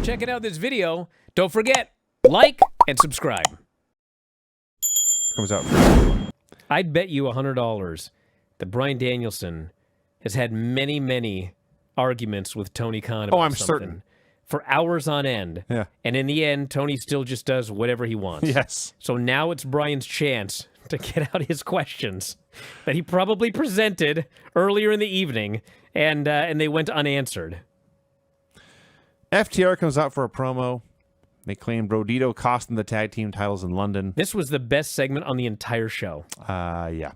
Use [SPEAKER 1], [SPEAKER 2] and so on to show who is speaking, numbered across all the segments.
[SPEAKER 1] checking out this video. Don't forget, like and subscribe.
[SPEAKER 2] Comes out.
[SPEAKER 1] I'd bet you $100 that Bryan Danielson has had many, many arguments with Tony Khan about
[SPEAKER 2] I'm
[SPEAKER 1] something
[SPEAKER 2] certain.
[SPEAKER 1] for hours on end.
[SPEAKER 2] Yeah.
[SPEAKER 1] And in the end, Tony still just does whatever he wants.
[SPEAKER 2] Yes.
[SPEAKER 1] So now it's Bryan's chance to get out his questions that he probably presented earlier in the evening, and they went unanswered.
[SPEAKER 2] FTR comes out for a promo. They claim Brodido cost them the tag team titles in London.
[SPEAKER 1] This was the best segment on the entire show.
[SPEAKER 2] Yeah.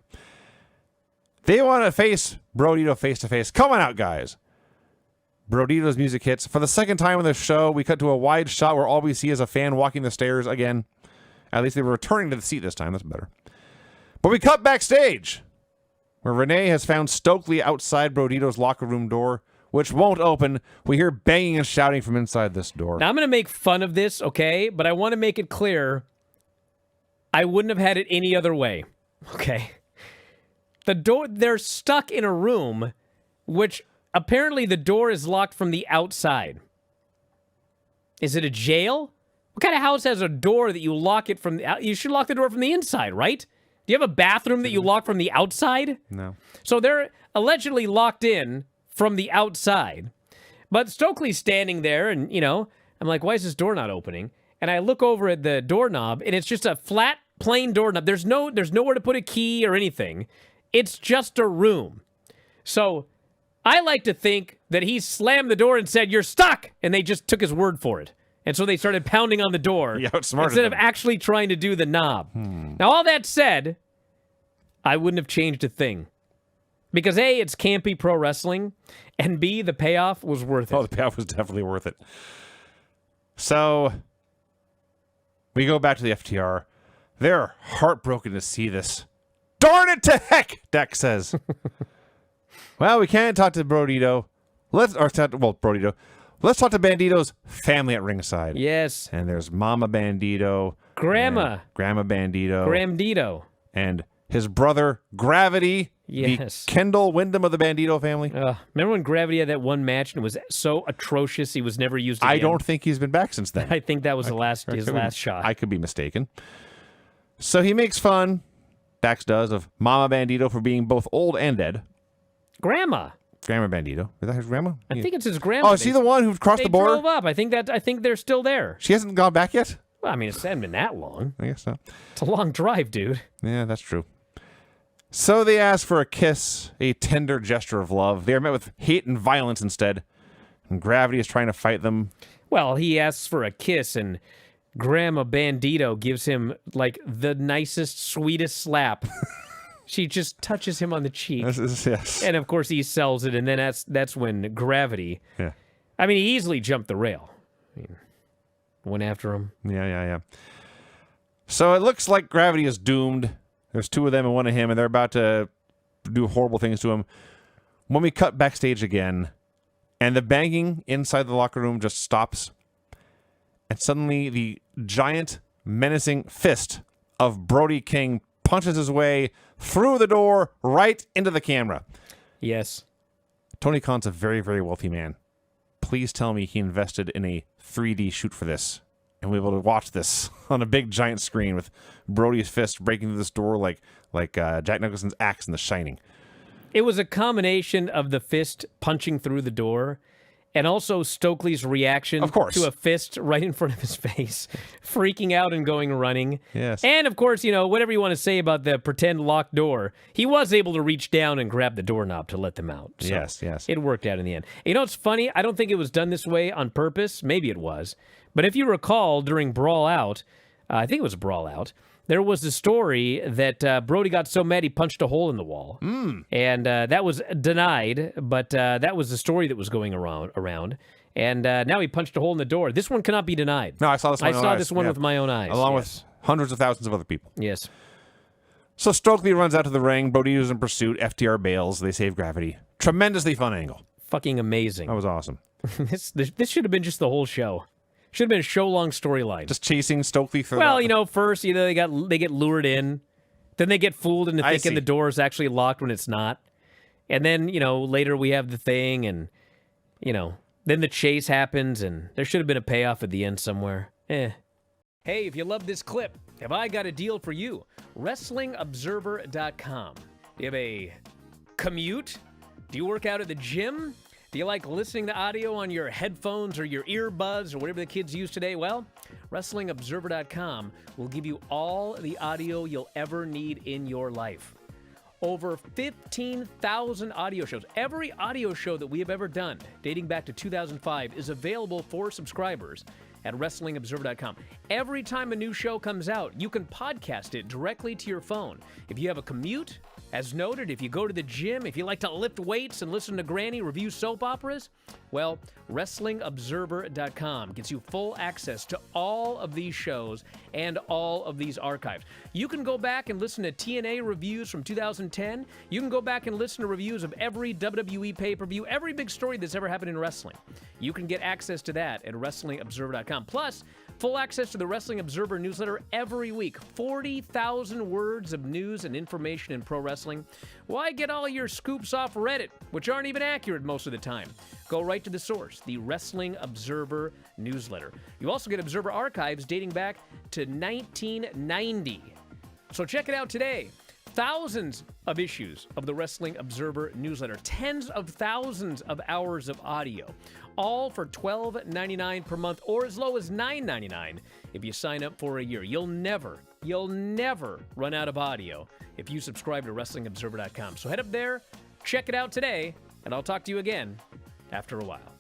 [SPEAKER 2] They want to face Brodido face-to-face. Come on out, guys. Brodido's music hits. For the second time on the show, we cut to a wide shot where all we see is a fan walking the stairs again. At least they were returning to the seat this time. That's better. But we cut backstage, where Renee has found Stokely outside Brodido's locker room door, which won't open. We hear banging and shouting from inside this door.
[SPEAKER 1] Now, I'm going to make fun of this, okay? But I want to make it clear, I wouldn't have had it any other way, okay? The door, they're stuck in a room, which apparently the door is locked from the outside. Is it a jail? What kind of house has a door that you lock it from the... You should lock the door from the inside, right? Do you have a bathroom that you lock from the outside?
[SPEAKER 2] No.
[SPEAKER 1] So they're allegedly locked in from the outside. But Stokely's standing there, and, you know, I'm like, why is this door not opening? And I look over at the doorknob, and it's just a flat, plain doorknob. There's nowhere to put a key or anything. It's just a room. So I like to think that he slammed the door and said, "You're stuck!" And they just took his word for it. And so they started pounding on the door instead of actually trying to do the knob. Now, all that said, I wouldn't have changed a thing. Because A, it's campy pro wrestling, and B, the payoff was worth it.
[SPEAKER 2] Oh, the payoff was definitely worth it. So, we go back to the FTR. They're heartbroken to see this. Darn it to heck, Deck says. Well, we can't talk to Brodido. Brodido. Let's talk to Bandido's family at ringside.
[SPEAKER 1] Yes.
[SPEAKER 2] And there's Mama Bandido.
[SPEAKER 1] Grandma
[SPEAKER 2] Bandido.
[SPEAKER 1] Bandido.
[SPEAKER 2] And his brother, Gravity.
[SPEAKER 1] Yes.
[SPEAKER 2] The Kendall Windham of the Bandido family.
[SPEAKER 1] Remember when Gravity had that one match and it was so atrocious he was never used again?
[SPEAKER 2] I don't think he's been back since then.
[SPEAKER 1] I think that was his last shot.
[SPEAKER 2] I could be mistaken. So he makes fun, Dax does, of Mama Bandido for being both old and dead.
[SPEAKER 1] Grandma
[SPEAKER 2] Bandido. Is that his grandma?
[SPEAKER 1] I think it's his grandma.
[SPEAKER 2] Oh, is she the one who crossed the border?
[SPEAKER 1] They drove up. I think they're still there.
[SPEAKER 2] She hasn't gone back yet?
[SPEAKER 1] Well, I mean, it hasn't been that long.
[SPEAKER 2] I guess so.
[SPEAKER 1] It's a long drive, dude.
[SPEAKER 2] Yeah, that's true. So they ask for a kiss, a tender gesture of love. They are met with hate and violence instead. And Gravity is trying to fight them.
[SPEAKER 1] Well, he asks for a kiss, and Grandma Bandido gives him, like, the nicest, sweetest slap. She just touches him on the cheek.
[SPEAKER 2] Yes.
[SPEAKER 1] And, of course, he sells it, and then that's when Gravity...
[SPEAKER 2] Yeah.
[SPEAKER 1] I mean, he easily jumped the rail. I mean, went after him.
[SPEAKER 2] Yeah. So it looks like Gravity is doomed. There's two of them and one of him, and they're about to do horrible things to him. When we cut backstage again, and the banging inside the locker room just stops, and suddenly the giant, menacing fist of Brody King punches his way through the door right into the camera.
[SPEAKER 1] Yes.
[SPEAKER 2] Tony Khan's a very, very wealthy man. Please tell me he invested in a 3D shoot for this. And we'll be able to watch this on a big giant screen with Brody's fist breaking through this door like Jack Nicholson's axe in The Shining.
[SPEAKER 1] It was a combination of the fist punching through the door and also Stokely's reaction to a fist right in front of his face, freaking out and going running.
[SPEAKER 2] Yes.
[SPEAKER 1] And, of course, you know, whatever you want to say about the pretend locked door, he was able to reach down and grab the doorknob to let them out. So
[SPEAKER 2] yes.
[SPEAKER 1] It worked out in the end. You know, it's funny. I don't think it was done this way on purpose. Maybe it was. But if you recall, during Brawl Out, I think it was Brawl Out, there was a story that Brody got so mad he punched a hole in the wall. And that was denied, but that was the story that was going around. And now he punched a hole in the door. This one cannot be denied.
[SPEAKER 2] No, I saw this one.
[SPEAKER 1] I saw this one with my own eyes.
[SPEAKER 2] Along with hundreds of thousands of other people.
[SPEAKER 1] Yes.
[SPEAKER 2] So Stokely runs out to the ring. Brodido's in pursuit. FTR bails. They save Gravity. Tremendously fun angle.
[SPEAKER 1] Fucking amazing.
[SPEAKER 2] That was awesome.
[SPEAKER 1] This should have been just the whole show. Should have been a show-long storyline.
[SPEAKER 2] Just chasing Stokely through.
[SPEAKER 1] Well, you know, first, you know, they get lured in. Then they get fooled into thinking the door is actually locked when it's not. And then, you know, later we have the thing, and, you know, Then the chase happens, and there should have been a payoff at the end somewhere. Hey, if you love this clip, have I got a deal for you? WrestlingObserver.com. Do you have a commute? Do you work out at the gym? Do you like listening to audio on your headphones or your earbuds or whatever the kids use today? Well, WrestlingObserver.com will give you all the audio you'll ever need in your life. Over 15,000 audio shows. Every audio show that we have ever done, dating back to 2005, is available for subscribers at WrestlingObserver.com. Every time a new show comes out, you can podcast it directly to your phone. If you have a commute, as noted, if you go to the gym, if you like to lift weights and listen to Granny review soap operas, well, WrestlingObserver.com gets you full access to all of these shows and all of these archives. You can go back and listen to TNA reviews from 2010. You can go back and listen to reviews of every WWE pay-per-view, every big story that's ever happened in wrestling. You can get access to that at WrestlingObserver.com. Plus, full access to the Wrestling Observer newsletter every week. 40,000 words of news and information in pro wrestling. Why get all your scoops off Reddit, which aren't even accurate most of the time? Go right to the source, the Wrestling Observer newsletter. You also get Observer archives dating back to 1990. So check it out today. Thousands of issues of the Wrestling Observer newsletter. Tens of thousands of hours of audio. All for $12.99 per month or as low as $9.99 if you sign up for a year. You'll never run out of audio if you subscribe to WrestlingObserver.com. So head up there, check it out today, and I'll talk to you again after a while.